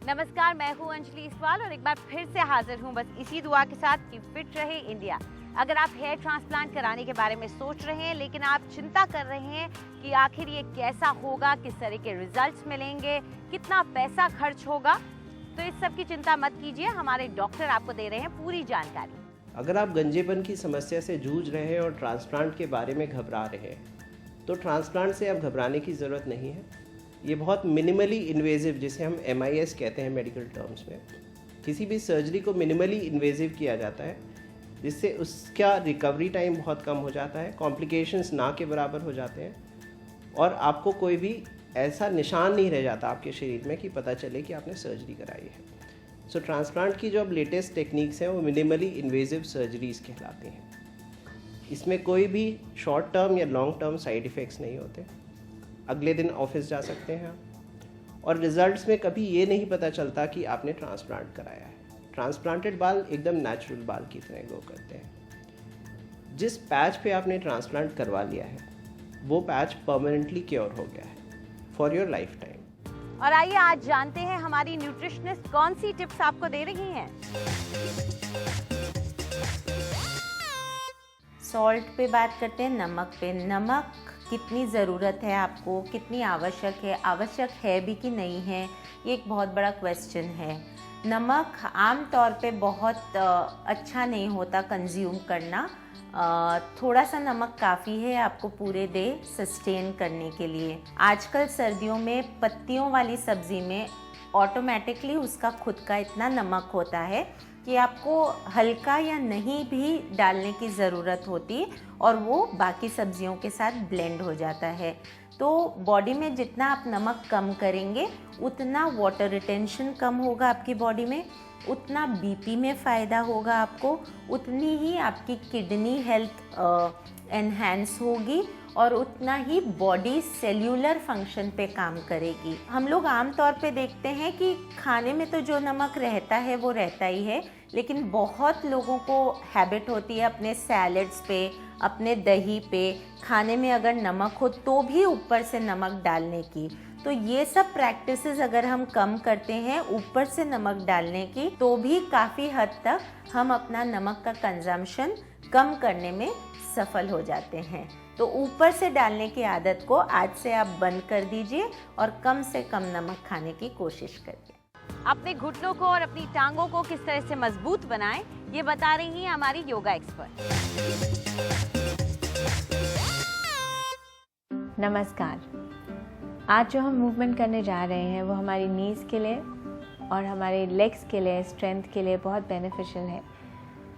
नमस्कार, मैं हूँ अंजलि इस्वाल और एक बार फिर से हाजिर हूँ बस इसी दुआ के साथ कि फिट रहे इंडिया। अगर आप हेयर ट्रांसप्लांट कराने के बारे में सोच रहे हैं लेकिन आप चिंता कर रहे हैं कि आखिर ये कैसा होगा, किस तरह के रिजल्ट्स मिलेंगे, कितना पैसा खर्च होगा, तो इस सब की चिंता मत कीजिए। हमारे डॉक्टर आपको दे रहे हैं पूरी जानकारी। अगर आप गंजेपन की समस्या से जूझ रहे हैं और ट्रांसप्लांट के बारे में घबरा रहे हैं तो ट्रांसप्लांट से अब घबराने की ज़रूरत नहीं है। ये बहुत मिनिमली इन्वेजिव, जिसे हम MIS कहते हैं मेडिकल टर्म्स में, किसी भी सर्जरी को मिनिमली इन्वेजिव किया जाता है जिससे उसका रिकवरी टाइम बहुत कम हो जाता है, कॉम्प्लिकेशंस ना के बराबर हो जाते हैं और आपको कोई भी ऐसा निशान नहीं रह जाता आपके शरीर में कि पता चले कि आपने सर्जरी कराई है। सो ट्रांसप्लांट की जो अब लेटेस्ट टेक्निक्स हैं वो मिनिमली इन्वेजिव सर्जरीज़ कहलाती हैं। इसमें कोई भी शॉर्ट टर्म या लॉन्ग टर्म साइड इफ़ेक्ट्स नहीं होते। अगले दिन ऑफिस जा सकते हैं आप और रिजल्ट्स में कभी ये नहीं पता चलता कि आपने ट्रांसप्लांट कराया है। ट्रांसप्लांटेड बाल एकदम नेचुरल बाल की तरह ग्रो करते हैं। जिस पैच पे आपने ट्रांसप्लांट करवा लिया है वो पैच परमानेंटली क्योर हो गया है फॉर योर लाइफ टाइम। और आइए आज जानते हैं हमारी न्यूट्रिशनिस्ट कौन सी टिप्स आपको दे रही हैं। सॉल्ट पे बात करते हैं, नमक पे। नमक कितनी ज़रूरत है आपको, कितनी आवश्यक है भी कि नहीं है, ये एक बहुत बड़ा क्वेश्चन है। नमक आम तौर पे बहुत अच्छा नहीं होता कंज्यूम करना। थोड़ा सा नमक काफ़ी है आपको पूरे डे सस्टेन करने के लिए। आजकल सर्दियों में पत्तियों वाली सब्ज़ी में ऑटोमेटिकली उसका खुद का इतना नमक होता है कि आपको हल्का या नहीं भी डालने की ज़रूरत होती और वो बाकी सब्जियों के साथ ब्लेंड हो जाता है। तो बॉडी में जितना आप नमक कम करेंगे उतना वाटर रिटेंशन कम होगा आपकी बॉडी में, उतना BP में फ़ायदा होगा आपको, उतनी ही आपकी किडनी हेल्थ एनहांस होगी और उतना ही बॉडी सेल्यूलर फंक्शन पे काम करेगी। हम लोग आम तौर पे देखते हैं कि खाने में तो जो नमक रहता है वो रहता ही है, लेकिन बहुत लोगों को हैबिट होती है अपने सैलड्स पे, अपने दही पे, खाने में अगर नमक हो तो भी ऊपर से नमक डालने की। तो ये सब प्रैक्टिसेस अगर हम कम करते हैं ऊपर से नमक डालने की, तो भी काफ़ी हद तक हम अपना नमक का कंजम्पशन कम करने में सफल हो जाते हैं। तो ऊपर से डालने की आदत को आज से आप बंद कर दीजिए और कम से कम नमक खाने की कोशिश करिए। अपने घुटनों को और अपनी टांगों को किस तरह से मजबूत बनाएं, ये बता रही हैं हमारी योगा एक्सपर्ट। नमस्कार। आज जो हम मूवमेंट करने जा रहे हैं वो हमारी नीज़ के लिए और हमारे लेग्स के लिए, स्ट्रेंथ के लिए बहुत बेनिफिशियल है।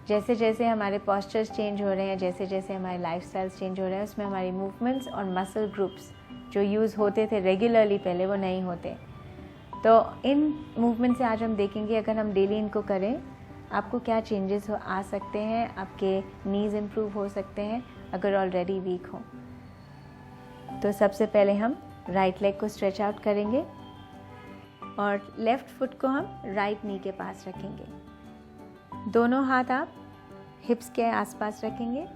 जैसे जैसे हमारे पोस्चर्स चेंज हो रहे हैं, जैसे जैसे हमारे लाइफस्टाइल्स चेंज हो रहे हैं, उसमें हमारी मूवमेंट्स और मसल ग्रुप्स जो यूज़ होते थे रेगुलरली पहले, वो नहीं होते। तो इन मूवमेंट से आज हम देखेंगे अगर हम डेली इनको करें आपको क्या चेंजेस आ सकते हैं। आपके नीज़ इम्प्रूव हो सकते हैं अगर ऑलरेडी वीक हो। तो सबसे पहले हम राइट लेग को स्ट्रेच आउट करेंगे और लेफ़्ट फुट को हम राइट नी के पास रखेंगे। दोनों हाथ आप हिप्स के आसपास रखेंगे।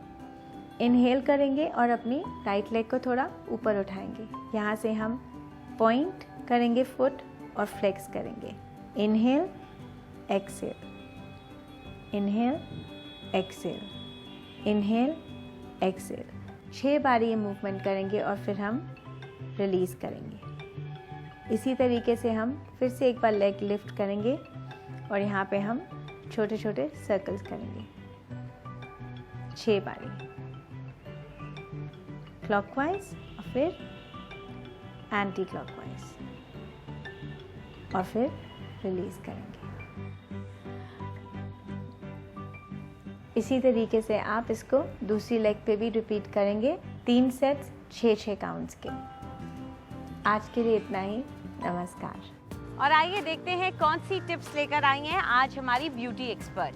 इनहेल करेंगे और अपनी राइट लेग को थोड़ा ऊपर उठाएंगे। यहाँ से हम पॉइंट करेंगे फुट और फ्लेक्स करेंगे। Inhale, exhale, inhale, exhale, inhale, exhale. 6 बार ये मूवमेंट करेंगे और फिर हम रिलीज़ करेंगे। इसी तरीके से हम फिर से एक बार लेग लिफ्ट करेंगे और यहाँ पे हम छोटे छोटे सर्कल्स करेंगे 6 बारी क्लॉकवाइज और फिर एंटी क्लॉकवाइज और फिर रिलीज करेंगे। इसी तरीके से आप इसको दूसरी लेग पे भी रिपीट करेंगे। 3 सेट्स 6-6 काउंट्स के। आज के लिए इतना ही। नमस्कार। और आइए देखते हैं कौन सी टिप्स लेकर आई हैं आज हमारी ब्यूटी एक्सपर्ट।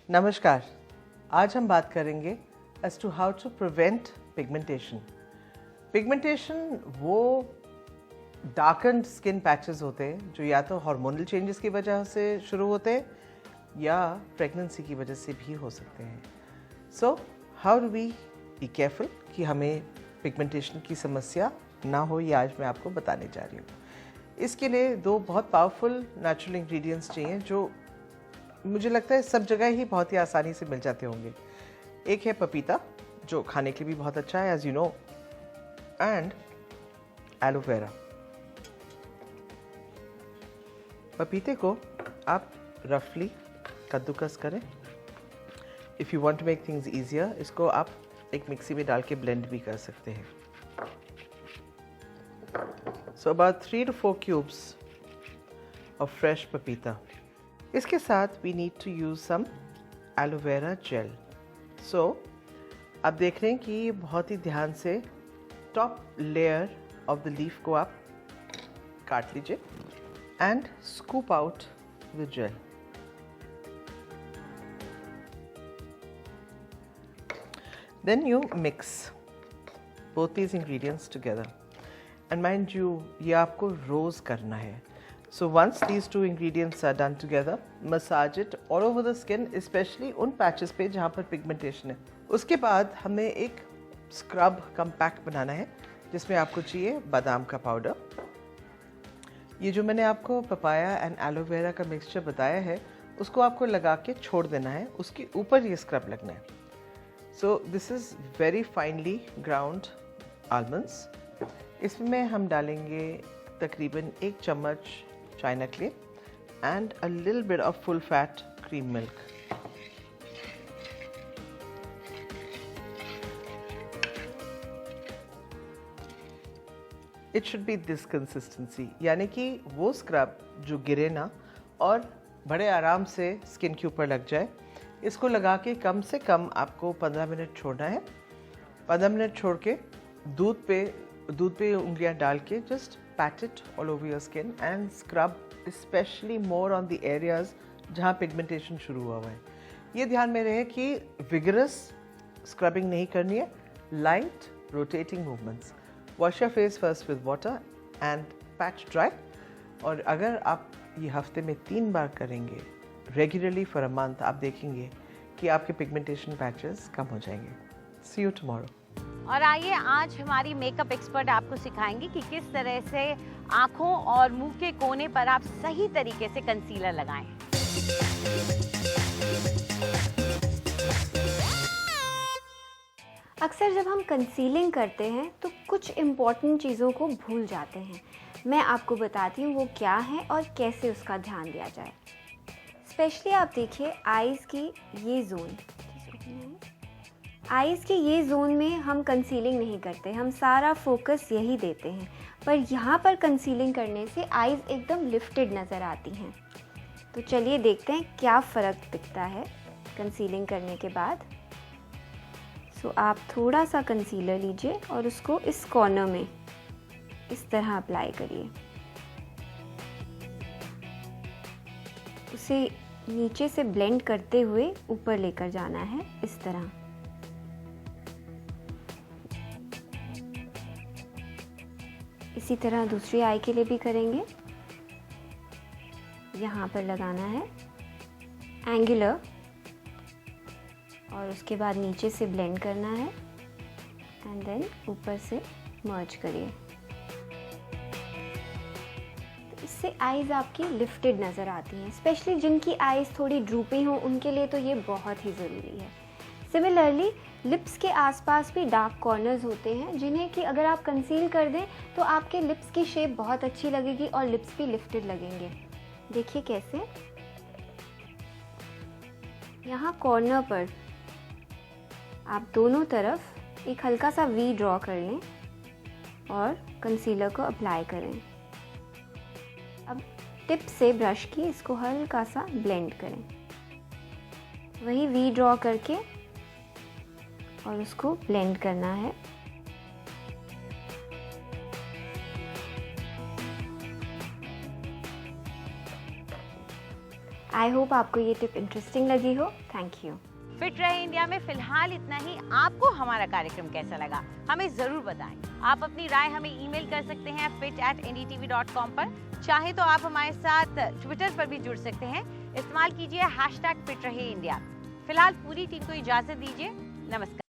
नमस्कार। आज हम बात करेंगे as to how to prevent pigmentation. Pigmentation वो darkened skin patches होते हैं जो या तो हार्मोनल चेंजेस की वजह से शुरू होते हैं या प्रेगनेंसी की वजह से भी हो सकते हैं। So how do we be careful कि हमें पिगमेंटेशन की समस्या ना हो, ये आज मैं आपको बताने जा रही हूँ। इसके लिए 2 बहुत पावरफुल नेचुरल इंग्रेडिएंट्स चाहिए जो मुझे लगता है सब जगह ही बहुत ही आसानी से मिल जाते होंगे। एक है पपीता, जो खाने के लिए भी बहुत अच्छा है as you know, and aloe vera. पपीते को आप रफली कद्दूकस करें। If you want to make things easier, इसको आप एक मिक्सी में डाल के ब्लेंड भी कर सकते हैं। So about 3 to 4 cubes of fresh papita. इसके साथ we need to use some aloe vera gel. So आप देख रहे हैं कि बहुत ही ध्यान से top layer of the leaf को आप काट लीजिए and scoop out the gel. Then you mix both these ingredients together. And mind you, ये आपको रोज़ करना है. So once these 2 ingredients are done together, massage it all over the skin, especially उन patches पे जहाँ पर pigmentation है. उसके बाद हमें एक scrub compact बनाना है जिसमें आपको चाहिए बादाम का पाउडर। ये जो मैंने आपको पपाया एंड एलोवेरा का मिक्सचर बताया है उसको आपको लगा के छोड़ देना है, उसके ऊपर ये स्क्रब लगना है। So this is very finely ground almonds. इसमें हम डालेंगे तकरीबन 1 चम्मच China clay and a little bit of full fat cream milk. It should be this consistency, यानी कि वो स्क्रब जो गिरे ना और बड़े आराम से स्किन के ऊपर लग जाए। इसको लगा के कम से कम आपको 15 मिनट छोड़ना है। 15 मिनट छोड़ के दूध पे उंगलियां डाल के just PAT it all over your skin and scrub specially more on the areas जहाँ पिगमेंटेशन शुरू हुआ है। ये ध्यान में रहे कि विगरस स्क्रबिंग नहीं करनी है, light rotating movements. Wash your face first with water and patch dry. और अगर आप ये हफ्ते में 3 बार करेंगे रेगुलरली फॉर अ मंथ, आप देखेंगे कि आपके पिगमेंटेशन पैचेस कम हो जाएंगे। सी यू टुमारो। और आइए आज हमारी मेकअप एक्सपर्ट आपको सिखाएंगी कि किस तरह से आंखों और मुंह के कोने पर आप सही तरीके से कंसीलर लगाएं। अक्सर जब हम कंसीलिंग करते हैं तो कुछ इम्पॉर्टेंट चीज़ों को भूल जाते हैं। मैं आपको बताती हूँ वो क्या है और कैसे उसका ध्यान दिया जाए। स्पेशली आप देखिए आईज़ की ये जोन, आईज़ के ये जोन में हम कंसीलिंग नहीं करते, हम सारा फोकस यही देते हैं। पर यहाँ पर कंसीलिंग करने से आईज़ एकदम लिफ्टेड नज़र आती हैं। तो चलिए देखते हैं क्या फ़र्क दिखता है कंसीलिंग करने के बाद। सो आप थोड़ा सा कंसीलर लीजिए और उसको इस कॉर्नर में इस तरह अप्लाई करिए। उसे नीचे से ब्लेंड करते हुए ऊपर लेकर जाना है इस तरह। इसी तरह दूसरी आई के लिए भी करेंगे। यहाँ पर लगाना है एंगुलर और उसके बाद नीचे से ब्लेंड करना है एंड देन ऊपर से मर्ज करिए। इससे आईज़ आपकी लिफ्टेड नज़र आती हैं। स्पेशली जिनकी आईज़ थोड़ी ड्रूपी हों उनके लिए तो ये बहुत ही ज़रूरी है। सिमिलरली लिप्स के आसपास भी डार्क कॉर्नर्स होते हैं जिन्हें कि अगर आप कंसील कर दें तो आपके लिप्स की शेप बहुत अच्छी लगेगी और लिप्स भी लिफ्टेड लगेंगे। देखिए कैसे, यहाँ कॉर्नर पर आप दोनों तरफ एक हल्का सा वी ड्रॉ कर लें और कंसीलर को अप्लाई करें। अब टिप से ब्रश की इसको हल्का सा ब्लेंड करें, वही वी ड्रॉ करके और उसको ब्लेंड करना है। आई होप आपको ये टिप इंटरेस्टिंग लगी हो। Thank you. फिट रहे इंडिया में फिलहाल इतना ही। आपको हमारा कार्यक्रम कैसा लगा हमें जरूर बताएं। आप अपनी राय हमें ईमेल कर सकते हैं fit@ndtv.com पर। चाहे तो आप हमारे साथ ट्विटर पर भी जुड़ सकते हैं। इस्तेमाल कीजिए #फिट रहे इंडिया। फिलहाल पूरी टीम को इजाजत दीजिए। नमस्कार।